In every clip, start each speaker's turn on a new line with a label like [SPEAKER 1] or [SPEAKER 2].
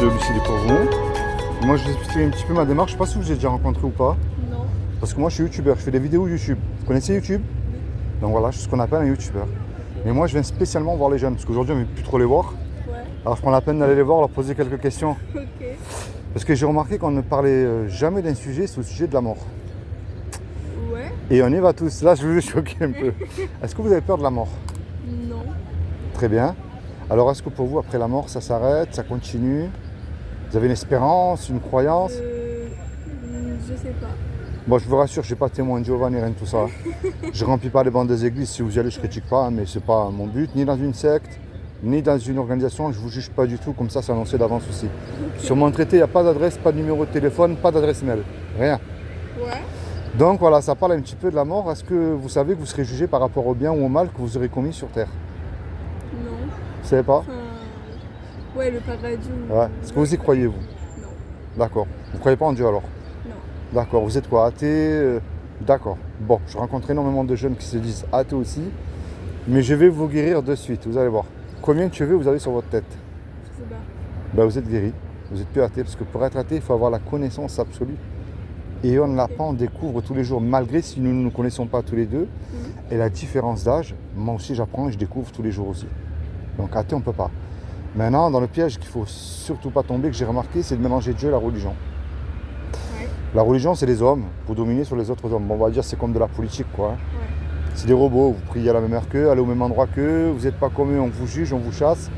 [SPEAKER 1] vidéo Lucide pour vous. Moi je vais expliquer un petit peu ma démarche, je sais pas si vous avez déjà rencontré ou pas.
[SPEAKER 2] Non.
[SPEAKER 1] Parce que moi je suis youtubeur, je fais des vidéos YouTube. Vous connaissez YouTube? Donc voilà, je suis ce qu'on appelle un youtubeur. Mais moi je viens spécialement voir les jeunes, parce qu'aujourd'hui on ne veut plus trop les voir.
[SPEAKER 2] Ouais.
[SPEAKER 1] Alors je prends la peine d'aller les voir, leur poser quelques questions.
[SPEAKER 2] Ok.
[SPEAKER 1] Parce que j'ai remarqué qu'on ne parlait jamais d'un sujet, c'est au sujet de la mort.
[SPEAKER 2] Ouais.
[SPEAKER 1] Et on y va tous, là je vais vous choquer un peu. Est-ce que vous avez peur de la mort?
[SPEAKER 2] Non.
[SPEAKER 1] Très bien. Alors est-ce que pour vous, après la mort, ça s'arrête, ça continue? Vous avez une espérance, une croyance?
[SPEAKER 2] Je sais pas.
[SPEAKER 1] Bon, je vous rassure, je ne suis pas témoin de Jéhovah ni rien de tout ça. Je ne remplis pas les bancs des églises, si vous y allez, je ne critique pas, mais ce n'est pas mon but, ni dans une secte, ni dans une organisation, je ne vous juge pas du tout, comme ça c'est annoncé d'avance aussi.
[SPEAKER 2] Okay.
[SPEAKER 1] Sur mon traité, il n'y a pas d'adresse, pas de numéro de téléphone, pas d'adresse mail, rien.
[SPEAKER 2] Ouais.
[SPEAKER 1] Donc voilà, ça parle un petit peu de la mort. Est-ce que vous savez que vous serez jugé par rapport au bien ou au mal que vous aurez commis sur Terre?
[SPEAKER 2] Non.
[SPEAKER 1] Vous ne savez pas?
[SPEAKER 2] Enfin, ouais, le paradis.
[SPEAKER 1] Ouais. Est-ce que vous y croyez, vous?
[SPEAKER 2] Non.
[SPEAKER 1] D'accord. Vous ne croyez pas en Dieu alors?
[SPEAKER 2] Non.
[SPEAKER 1] D'accord. Vous êtes quoi, athée? D'accord. Bon, je rencontre énormément de jeunes qui se disent athées aussi, mais je vais vous guérir de suite, vous allez voir. Combien de cheveux vous avez sur votre tête?
[SPEAKER 2] Je sais pas.
[SPEAKER 1] Ben, vous êtes guéri, vous n'êtes plus athée, parce que pour être athée, il faut avoir la connaissance absolue. Et on ne l'a pas, on découvre tous les jours, malgré si nous ne nous connaissons pas tous les deux. Et la différence d'âge, moi aussi j'apprends et je découvre tous les jours aussi. Donc athée, on ne peut pas. Maintenant, dans le piège qu'il ne faut surtout pas tomber, que j'ai remarqué, c'est de mélanger Dieu et la religion.
[SPEAKER 2] Ouais.
[SPEAKER 1] La religion, c'est les hommes, pour dominer sur les autres hommes. Bon, on va dire c'est comme de la politique, quoi.
[SPEAKER 2] Ouais.
[SPEAKER 1] C'est des robots, vous priez à la même heure qu'eux, allez au même endroit qu'eux, vous n'êtes pas comme eux, on vous juge, on vous chasse.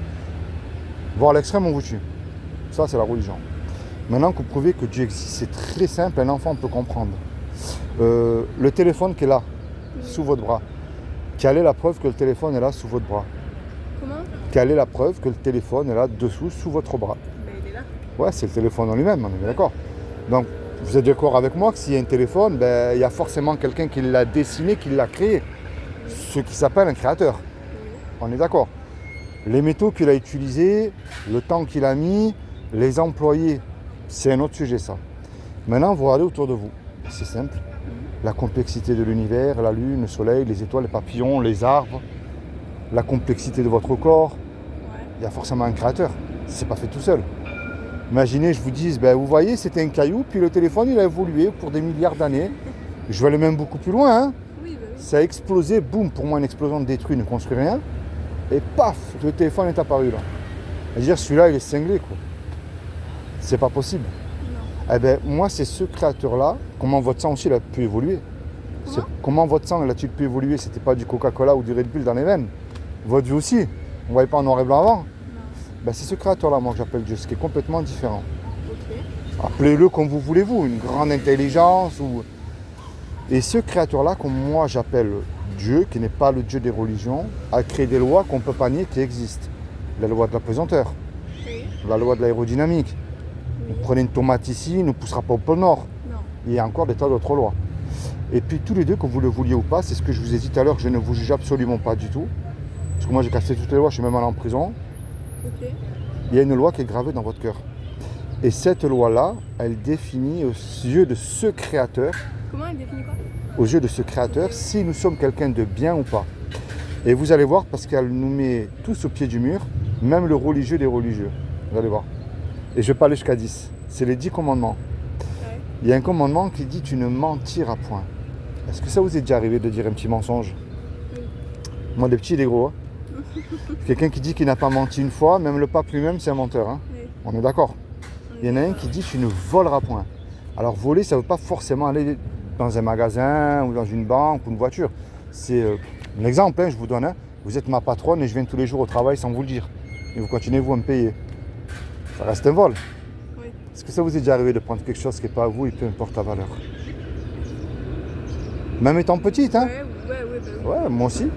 [SPEAKER 1] Voire à l'extrême, on vous tue. Ça, c'est la religion. Maintenant que vous prouvez que Dieu existe, c'est très simple, un enfant peut comprendre. Le téléphone qui est là, sous votre bras, quelle est la preuve que le téléphone est là sous votre bras?
[SPEAKER 2] Comment?
[SPEAKER 1] Quelle est la preuve que le téléphone est là dessous, sous votre bras?
[SPEAKER 2] Ben, il est là.
[SPEAKER 1] Ouais, c'est le téléphone en lui-même, on est bien d'accord. Donc, vous êtes d'accord avec moi que s'il y a un téléphone, ben, il y a forcément quelqu'un qui l'a dessiné, qui l'a créé. Ce qui s'appelle un créateur.
[SPEAKER 2] Oui.
[SPEAKER 1] On est d'accord. Les métaux qu'il a utilisés, le temps qu'il a mis, les employés, c'est un autre sujet ça. Maintenant, vous regardez autour de vous. C'est simple. La complexité de l'univers, la lune, le soleil, les étoiles, les papillons, les arbres, la complexité de votre corps.
[SPEAKER 2] Ouais.
[SPEAKER 1] Il y a forcément un créateur. C'est pas fait tout seul. Imaginez, je vous dise, ben, vous voyez, c'était un caillou, puis le téléphone, il a évolué pour des milliards d'années. Je vais aller même beaucoup plus loin. Hein.
[SPEAKER 2] Oui, bah oui.
[SPEAKER 1] Ça a explosé, boum, pour moi, une explosion détruit, ne construit rien. Et paf, le téléphone est apparu là. C'est-à-dire, celui-là, il est cinglé, quoi. C'est pas possible.
[SPEAKER 2] Non.
[SPEAKER 1] Eh ben, moi, c'est ce créateur-là. Comment votre sang aussi il a pu évoluer? Comment votre sang il a-t-il pu évoluer? C'était pas du Coca-Cola ou du Red Bull dans les veines. Votre vie aussi. On ne voyait pas en noir et blanc avant.
[SPEAKER 2] Non.
[SPEAKER 1] Ben, c'est ce créateur-là, moi, que j'appelle Dieu, ce qui est complètement différent.
[SPEAKER 2] Ok.
[SPEAKER 1] Appelez-le comme vous voulez, vous, une grande intelligence. Et ce créateur-là, comme moi j'appelle Dieu, qui n'est pas le Dieu des religions, a créé des lois qu'on ne peut pas nier qui existent. La loi de la pesanteur,
[SPEAKER 2] Oui.
[SPEAKER 1] la loi de l'aérodynamique. Vous prenez une tomate ici, il ne poussera pas au pôle Nord.
[SPEAKER 2] Non.
[SPEAKER 1] Il y a encore des tas d'autres lois. Et puis tous les deux, que vous le vouliez ou pas, c'est ce que je vous ai dit tout à l'heure, je ne vous juge absolument pas du tout. Parce que moi j'ai cassé toutes les lois, je suis même allé en prison.
[SPEAKER 2] Ok.
[SPEAKER 1] Il y a une loi qui est gravée dans votre cœur. Et cette loi-là, elle définit aux yeux de ce créateur,
[SPEAKER 2] Comment elle définit quoi?
[SPEAKER 1] aux yeux de ce créateur, si nous sommes quelqu'un de bien ou pas. Et vous allez voir, parce qu'elle nous met tous au pied du mur, même le religieux des religieux. Vous allez voir. Et je vais pas aller jusqu'à 10. C'est les 10 commandements.
[SPEAKER 2] Ouais.
[SPEAKER 1] Il y a un commandement qui dit tu ne mentiras point. Est-ce que ça vous est déjà arrivé de dire un petit mensonge?
[SPEAKER 2] Oui.
[SPEAKER 1] Moi, des petits et des gros. Hein. Quelqu'un qui dit qu'il n'a pas menti une fois, même le pape lui-même, c'est un menteur. Hein.
[SPEAKER 2] Oui.
[SPEAKER 1] On est d'accord. Il y en a un qui dit tu ne voleras point. Alors voler, ça ne veut pas forcément aller dans un magasin ou dans une banque ou une voiture. C'est un exemple, hein, je vous donne. Hein. Vous êtes ma patronne et je viens tous les jours au travail sans vous le dire. Et vous continuez, vous, à me payer. Ça reste un vol.
[SPEAKER 2] Oui.
[SPEAKER 1] Est-ce que ça vous est déjà arrivé de prendre quelque chose qui n'est pas à vous et peu importe la valeur? Même étant petite, hein?
[SPEAKER 2] Ouais, bah oui.
[SPEAKER 1] Ouais, moi aussi.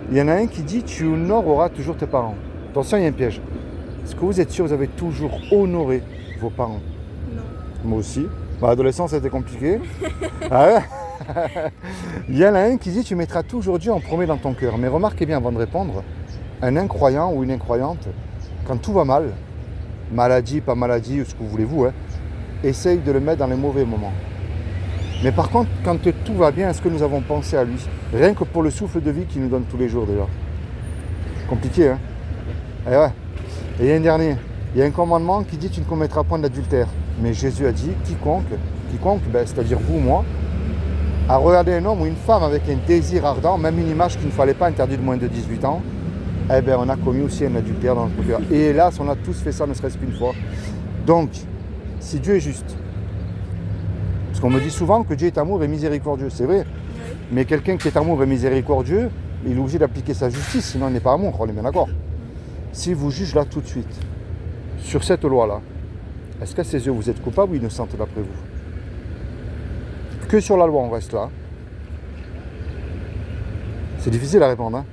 [SPEAKER 1] Il y en a un qui dit tu honoreras toujours tes parents. Attention, il y a un piège. Est-ce que vous êtes sûr que vous avez toujours honoré vos parents?
[SPEAKER 2] Non.
[SPEAKER 1] Moi aussi. Bah, l'adolescence, ça a été compliqué. Ah ouais. Il y en a un qui dit tu mettras toujours Dieu en premier dans ton cœur. Mais remarquez bien avant de répondre, un incroyant ou une incroyante, quand tout va mal, maladie, pas maladie, ou ce que voulez-vous, hein, essaye de le mettre dans les mauvais moments. Mais par contre, quand tout va bien, est-ce que nous avons pensé à lui? Rien que pour le souffle de vie qu'il nous donne tous les jours déjà. Compliqué, hein? Et ouais. Et il y a un dernier. Il y a un commandement qui dit tu ne commettras point d'adultère. Mais Jésus a dit quiconque, c'est-à-dire vous, moi, a regardé un homme ou une femme avec un désir ardent, même une image qu'il ne fallait pas interdire de moins de 18 ans, eh bien on a commis aussi un adultère dans notre cœur. Et hélas, on a tous fait ça, ne serait-ce qu'une fois. Donc, si Dieu est juste, parce qu'on me dit souvent que Dieu est amour et miséricordieux, c'est vrai, mais quelqu'un qui est amour et miséricordieux, il est obligé d'appliquer sa justice, sinon il n'est pas amour, on est bien d'accord. Si vous juge là tout de suite, sur cette loi-là, est-ce qu'à ses yeux vous êtes coupable ou innocente d'après vous? Que sur la loi on reste là. C'est difficile à répondre, hein?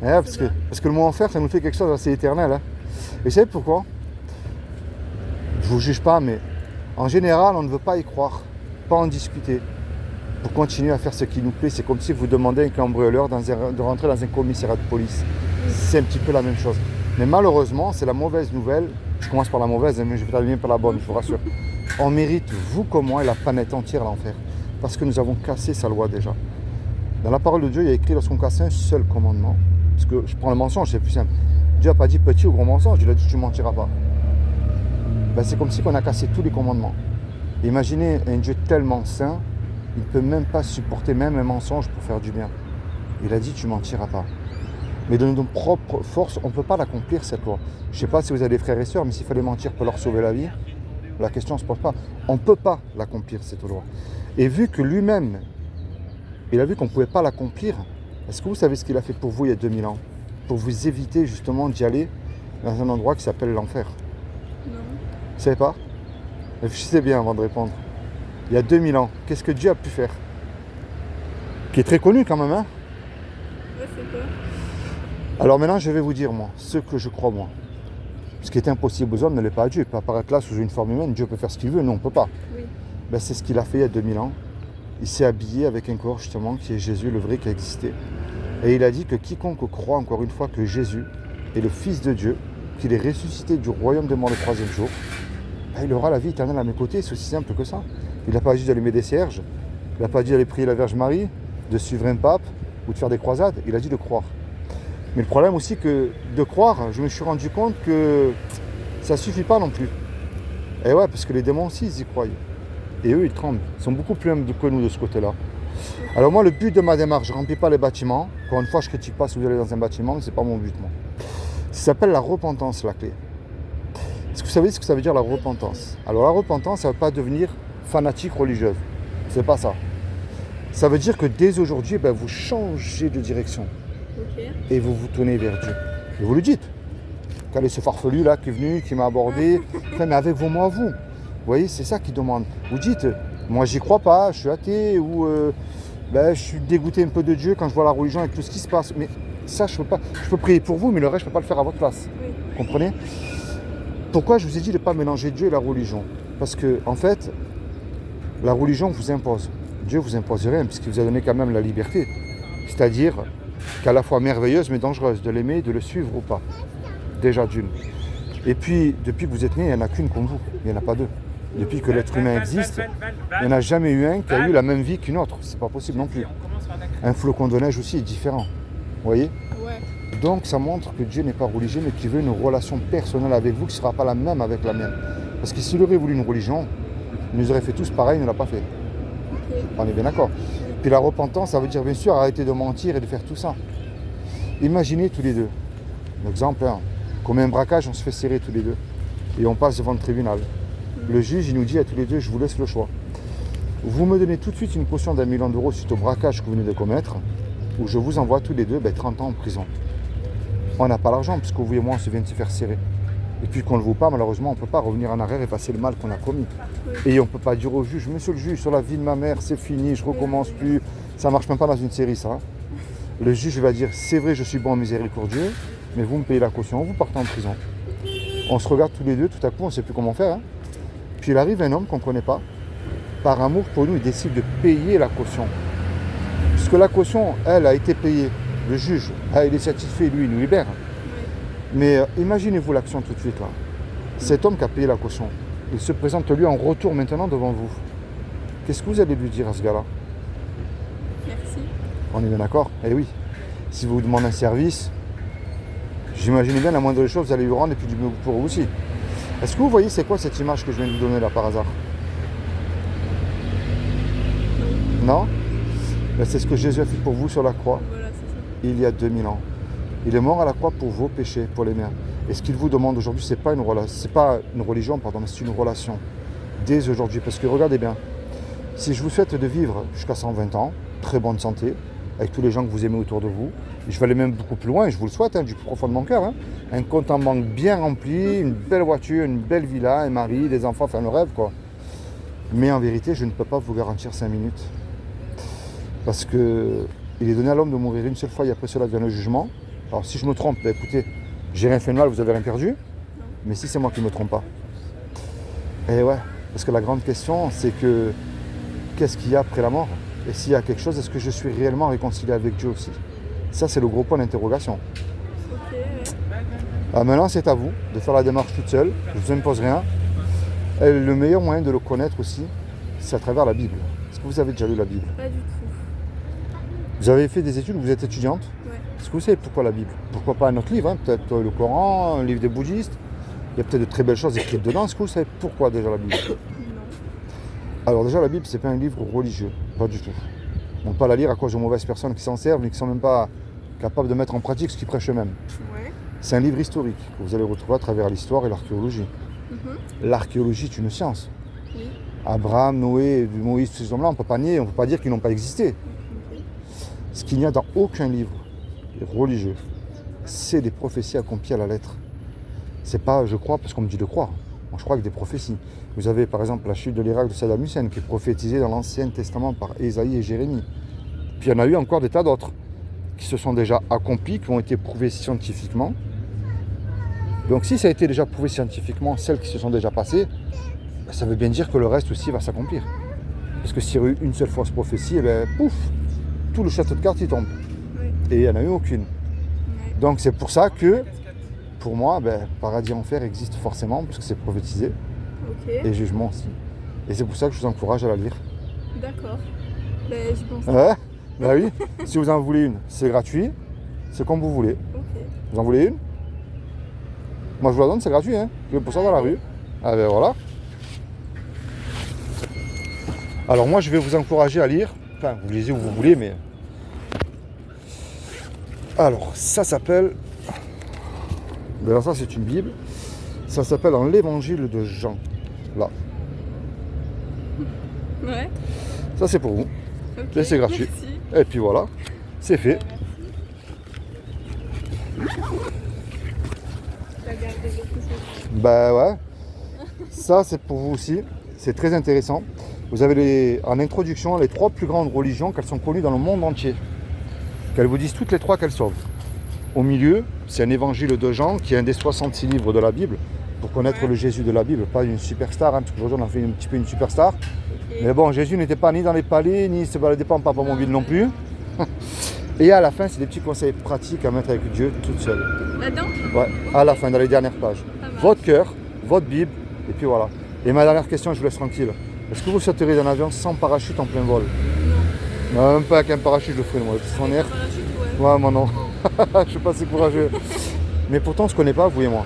[SPEAKER 2] Ouais.
[SPEAKER 1] Parce que le mot enfer, ça nous fait quelque chose d'assez éternel. Hein. Et vous savez pourquoi? Je ne vous juge pas, mais en général, on ne veut pas y croire, pas en discuter, pour continuer à faire ce qui nous plaît. C'est comme si vous demandez à un cambrioleur de rentrer dans un commissariat de police. C'est un petit peu la même chose. Mais malheureusement, c'est la mauvaise nouvelle. Je commence par la mauvaise, mais je vais terminer par la bonne, je vous rassure. On mérite, vous comme moi, et la planète entière, l'enfer. Parce que nous avons cassé sa loi déjà. Dans la parole de Dieu, il y a écrit lorsqu'on casse un seul commandement. Parce que je prends le mensonge, c'est plus simple. Dieu n'a pas dit petit ou gros mensonge, il a dit tu ne mentiras pas. Ben, c'est comme si on a cassé tous les commandements. Imaginez un Dieu tellement saint, il ne peut même pas supporter même un mensonge pour faire du bien. Il a dit tu ne mentiras pas. Mais de nos propres forces, on ne peut pas l'accomplir cette loi. Je ne sais pas si vous avez des frères et sœurs, mais s'il fallait mentir pour leur sauver la vie, la question ne se pose pas. On ne peut pas l'accomplir cette loi. Et vu que lui-même, il a vu qu'on ne pouvait pas l'accomplir, est-ce que vous savez ce qu'il a fait pour vous il y a 2000 ans? Pour vous éviter justement d'y aller dans un endroit qui s'appelle l'enfer.
[SPEAKER 2] Non.
[SPEAKER 1] Vous ne savez pas? Réfléchissez bien avant de répondre. Il y a 2000 ans, qu'est-ce que Dieu a pu faire? Qui est très connu quand même, hein?
[SPEAKER 2] Ouais, c'est quoi?
[SPEAKER 1] Alors maintenant, je vais vous dire, moi, ce que je crois, moi. Ce qui est impossible aux hommes ne l'est pas à Dieu. Il peut apparaître là sous une forme humaine, Dieu peut faire ce qu'il veut, nous on ne peut pas.
[SPEAKER 2] Oui.
[SPEAKER 1] Ben, c'est ce qu'il a fait il y a 2000 ans. Il s'est habillé avec un corps justement qui est Jésus, le vrai qui a existé. Et il a dit que quiconque croit encore une fois que Jésus est le Fils de Dieu, qu'il est ressuscité du royaume des morts le 3e jour, ben, il aura la vie éternelle à mes côtés, c'est aussi simple que ça. Il n'a pas dit d'allumer des cierges, il n'a pas dit d'aller prier la Vierge Marie, de suivre un pape ou de faire des croisades, il a dit de croire. Mais le problème aussi que de croire, je me suis rendu compte que ça ne suffit pas non plus. Et ouais, parce que les démons aussi, ils y croient. Et eux, ils tremblent. Ils sont beaucoup plus humbles que nous de ce côté-là. Alors moi, le but de ma démarche, je ne remplis pas les bâtiments. Encore une fois, je ne critique pas si vous allez dans un bâtiment, mais ce n'est pas mon but, moi. Ça s'appelle la repentance, la clé. Est-ce que vous savez ce que ça veut dire, la repentance? Alors la repentance, ça ne veut pas devenir fanatique religieuse. C'est pas ça. Ça veut dire que dès aujourd'hui, ben, vous changez de direction.
[SPEAKER 2] Ok.
[SPEAKER 1] Et vous vous tournez vers Dieu. Et vous le dites. Quel est ce farfelu là qui est venu, qui m'a abordé? Enfin, mais avec vos mots à vous. Vous voyez, c'est ça qu'il demande. Vous dites, moi j'y crois pas, je suis athée, ou je suis dégoûté un peu de Dieu quand je vois la religion et tout ce qui se passe. Mais ça, je peux pas. Je peux prier pour vous, mais le reste, je ne peux pas le faire à votre place.
[SPEAKER 2] Oui.
[SPEAKER 1] Vous comprenez? Pourquoi je vous ai dit de ne pas mélanger Dieu et la religion? Parce que, en fait, la religion vous impose. Dieu vous impose rien, puisqu'il vous a donné quand même la liberté. C'est-à-dire qu'à la fois merveilleuse mais dangereuse, de l'aimer, de le suivre ou pas. Déjà d'une. Et puis, depuis que vous êtes né, il n'y en a qu'une comme vous, il n'y en a pas deux. Depuis que l'être humain existe, il n'y en a jamais eu un qui a eu la même vie qu'une autre. C'est pas possible non plus. Un flocon de neige aussi est différent. Vous voyez?
[SPEAKER 2] Ouais.
[SPEAKER 1] Donc ça montre que Dieu n'est pas religieux, mais qu'il veut une relation personnelle avec vous qui ne sera pas la même avec la mienne. Parce que s'il aurait voulu une religion, il nous aurait fait tous pareil, il ne l'a pas fait.
[SPEAKER 2] Ok.
[SPEAKER 1] On est bien d'accord. Puis la repentance, ça veut dire bien sûr arrêter de mentir et de faire tout ça. Imaginez tous les deux. L'exemple, hein, comme un braquage, on se fait serrer tous les deux. Et on passe devant le tribunal. Le juge, il nous dit à tous les deux, je vous laisse le choix. Vous me donnez tout de suite une caution d'1 million d'euros suite au braquage que vous venez de commettre, ou je vous envoie tous les deux 30 ans en prison. On n'a pas l'argent, puisque vous et moi, on se vient de se faire serrer. Et puis qu'on ne le vaut pas, malheureusement, on ne peut pas revenir en arrière et passer le mal qu'on a commis.
[SPEAKER 2] Oui.
[SPEAKER 1] Et on ne peut pas dire au juge, monsieur le juge, sur la vie de ma mère, c'est fini, je recommence plus. Ça ne marche même pas dans une série, ça. Le juge va dire, c'est vrai, je suis bon, miséricordieux, mais vous me payez la caution, vous partez en prison. On se regarde tous les deux, tout à coup, on ne sait plus comment faire. Hein. Puis il arrive un homme qu'on ne connaît pas. Par amour pour nous, il décide de payer la caution. Puisque la caution, elle, a été payée. Le juge, il est satisfait, lui, il nous libère. Mais imaginez-vous l'action tout de suite là. Cet homme qui a payé la caution, il se présente lui en retour maintenant devant vous. Qu'est-ce que vous allez lui dire à ce gars-là?
[SPEAKER 2] Merci.
[SPEAKER 1] On est bien d'accord? Eh oui. Si vous demandez un service, j'imagine bien la moindre des choses, vous allez lui rendre et puis du mieux pour vous aussi. Est-ce que vous voyez c'est quoi cette image que je viens de vous donner là par hasard? Non? Ben, c'est ce que Jésus a fait pour vous sur la croix
[SPEAKER 2] Voilà, c'est ça.
[SPEAKER 1] il y a 2000 ans. Il est mort à la croix pour vos péchés, pour les miens. Et ce qu'il vous demande aujourd'hui, c'est pas une religion, pardon, mais c'est une relation. Dès aujourd'hui. Parce que regardez bien, si je vous souhaite de vivre jusqu'à 120 ans, très bonne santé, avec tous les gens que vous aimez autour de vous, et je vais aller même beaucoup plus loin, je vous le souhaite, du plus profond de mon cœur, un compte en banque bien rempli, une belle voiture, une belle villa, un mari, des enfants, enfin le rêve quoi. Mais en vérité, je ne peux pas vous garantir 5 minutes. Parce que il est donné à l'homme de mourir une seule fois et après cela vient le jugement. Alors si je me trompe, ben, écoutez, j'ai rien fait de mal, vous avez rien perdu. Mais si c'est moi qui ne me trompe pas. Et ouais, parce que la grande question, c'est que qu'est-ce qu'il y a après la mort? Et s'il y a quelque chose, est-ce que je suis réellement réconcilié avec Dieu aussi? Ça, c'est le gros point d'interrogation.
[SPEAKER 2] Ok, ouais.
[SPEAKER 1] Alors maintenant, c'est à vous de faire la démarche toute seule. Je ne vous impose rien. Et le meilleur moyen de le connaître aussi, c'est à travers la Bible. Est-ce que vous avez déjà lu la Bible?
[SPEAKER 2] Pas du tout.
[SPEAKER 1] Vous avez fait des études, vous êtes étudiante?
[SPEAKER 2] Ouais.
[SPEAKER 1] Est-ce que vous savez pourquoi la Bible? Pourquoi pas un autre livre, peut-être le Coran, un livre des bouddhistes? Il y a peut-être de très belles choses écrites dedans. Est-ce que vous savez pourquoi déjà la Bible?
[SPEAKER 2] Non.
[SPEAKER 1] Alors déjà, la Bible, c'est pas un livre religieux, pas du tout. On ne peut pas la lire à cause de mauvaises personnes qui s'en servent, mais qui ne sont même pas capables de mettre en pratique ce qu'ils prêchent eux-mêmes.
[SPEAKER 2] Ouais.
[SPEAKER 1] C'est un livre historique que vous allez retrouver à travers l'histoire et l'archéologie. L'archéologie est une science.
[SPEAKER 2] Oui.
[SPEAKER 1] Abraham, Noé, Moïse, tous ces hommes-là, on ne peut pas nier, on ne peut pas dire qu'ils n'ont pas existé.
[SPEAKER 2] Ok.
[SPEAKER 1] Ce qu'il n'y a dans aucun livre religieux, c'est des prophéties accomplies à la lettre. C'est pas, je crois, parce qu'on me dit de croire. Moi, je crois que des prophéties. Vous avez par exemple la chute de l'Irak de Saddam Hussein qui est prophétisée dans l'Ancien Testament par Ésaïe et Jérémie. Puis il y en a eu encore des tas d'autres qui se sont déjà accomplis, qui ont été prouvés scientifiquement. Donc si ça a été déjà prouvé scientifiquement, celles qui se sont déjà passées, ben, ça veut bien dire que le reste aussi va s'accomplir. Parce que s'il y a eu une seule fausse prophétie, eh ben, pouf, tout le château de cartes il tombe.
[SPEAKER 2] Oui.
[SPEAKER 1] Et il n'y en a eu aucune.
[SPEAKER 2] Ouais.
[SPEAKER 1] Donc c'est pour ça que, pour moi, ben, paradis et enfer existent forcément, parce que c'est prophétisé,
[SPEAKER 2] Ok.
[SPEAKER 1] et jugement aussi. Et c'est pour ça que je vous encourage à la lire.
[SPEAKER 2] D'accord. Ben, j'y pense.
[SPEAKER 1] Ouais, bah oui, si vous en voulez une, c'est gratuit, c'est comme vous voulez.
[SPEAKER 2] Ok.
[SPEAKER 1] Vous en voulez une? Moi je vous la donne, c'est gratuit, je vais pour ça dans la rue. Ah ben voilà. Alors moi je vais vous encourager à lire, enfin vous lisez où vous voulez, mais... Alors ça s'appelle... Ben alors ça c'est une Bible, ça s'appelle dans l'Évangile de Jean. Là,
[SPEAKER 2] Ouais.
[SPEAKER 1] ça c'est pour vous,
[SPEAKER 2] Ok.
[SPEAKER 1] et c'est gratuit.
[SPEAKER 2] Merci.
[SPEAKER 1] Et puis voilà, c'est fait.
[SPEAKER 2] T'as gardé quelque chose.
[SPEAKER 1] Bah ouais, ça c'est pour vous aussi, c'est très intéressant. Vous avez en introduction les 3 plus grandes religions qu'elles sont connues dans le monde entier. Qu'elles vous disent toutes les 3 qu'elles sauvent. Au milieu, c'est un évangile de Jean qui est un des 66 livres de la Bible, pour connaître
[SPEAKER 2] Ouais.
[SPEAKER 1] le Jésus de la Bible, pas une superstar, parce qu'aujourd'hui on en fait un petit peu une superstar.
[SPEAKER 2] Ok.
[SPEAKER 1] Mais bon, Jésus n'était pas ni dans les palais, ni se baladait pas en papamobile non plus. Et à la fin, c'est des petits conseils pratiques à mettre avec Dieu toute seule.
[SPEAKER 2] Là-dedans?
[SPEAKER 1] Ouais, à la fin, dans les dernières pages.
[SPEAKER 2] Ça marche.
[SPEAKER 1] Votre cœur, votre Bible, et puis voilà. Et ma dernière question, je vous laisse tranquille. Est-ce que vous sauteriez d'un avion sans parachute en plein vol? Non, même pas avec un parachute, je le ferai moi. Sans air.
[SPEAKER 2] Parachute, ouais.
[SPEAKER 1] Ouais, moi non. Je suis pas assez courageux. Mais pourtant, on se connaît pas, vous et moi.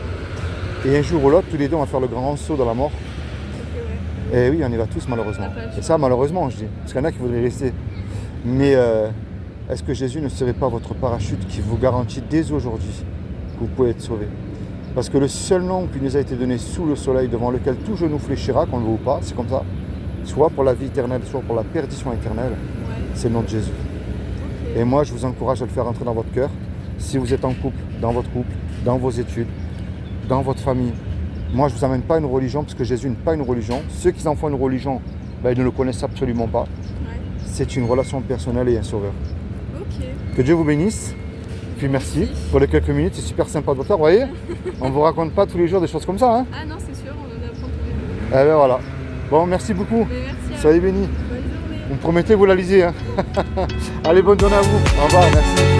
[SPEAKER 1] Et un jour ou l'autre, tous les deux, on va faire le grand saut dans la mort.
[SPEAKER 2] Ok, ouais.
[SPEAKER 1] Et oui, on y va tous malheureusement.
[SPEAKER 2] Ah, pas le
[SPEAKER 1] Et
[SPEAKER 2] choix.
[SPEAKER 1] ça, malheureusement, je dis. Parce qu'il y en a qui voudraient rester. Mais est-ce que Jésus ne serait pas votre parachute qui vous garantit dès aujourd'hui que vous pouvez être sauvé? Parce que le seul nom qui nous a été donné sous le soleil, devant lequel tout genou fléchira, qu'on le veut ou pas, c'est comme ça. Soit pour la vie éternelle, soit pour la perdition éternelle,
[SPEAKER 2] Ouais.
[SPEAKER 1] c'est le nom de Jésus.
[SPEAKER 2] Ok.
[SPEAKER 1] Et moi, je vous encourage à le faire entrer dans votre cœur. Si vous êtes en couple, dans votre couple, dans vos études, dans votre famille. Moi, je ne vous amène pas à une religion, parce que Jésus n'est pas une religion. Ceux qui en font une religion, ben, ils ne le connaissent absolument pas.
[SPEAKER 2] Ouais.
[SPEAKER 1] C'est une relation personnelle et un sauveur.
[SPEAKER 2] Ok.
[SPEAKER 1] Que Dieu vous bénisse. Puis merci pour les quelques minutes, c'est super sympa de votre part, vous voyez. On ne vous raconte pas tous les jours des choses comme ça. Hein.
[SPEAKER 2] Ah non, c'est sûr, on en apprend tous les jours.
[SPEAKER 1] Eh ben voilà. Bon, merci beaucoup.
[SPEAKER 2] Mais merci à
[SPEAKER 1] Soyez bénis.
[SPEAKER 2] vous. Bonne journée.
[SPEAKER 1] Vous me promettez, vous la lisez. Hein. Allez, bonne journée à vous. Au revoir, merci.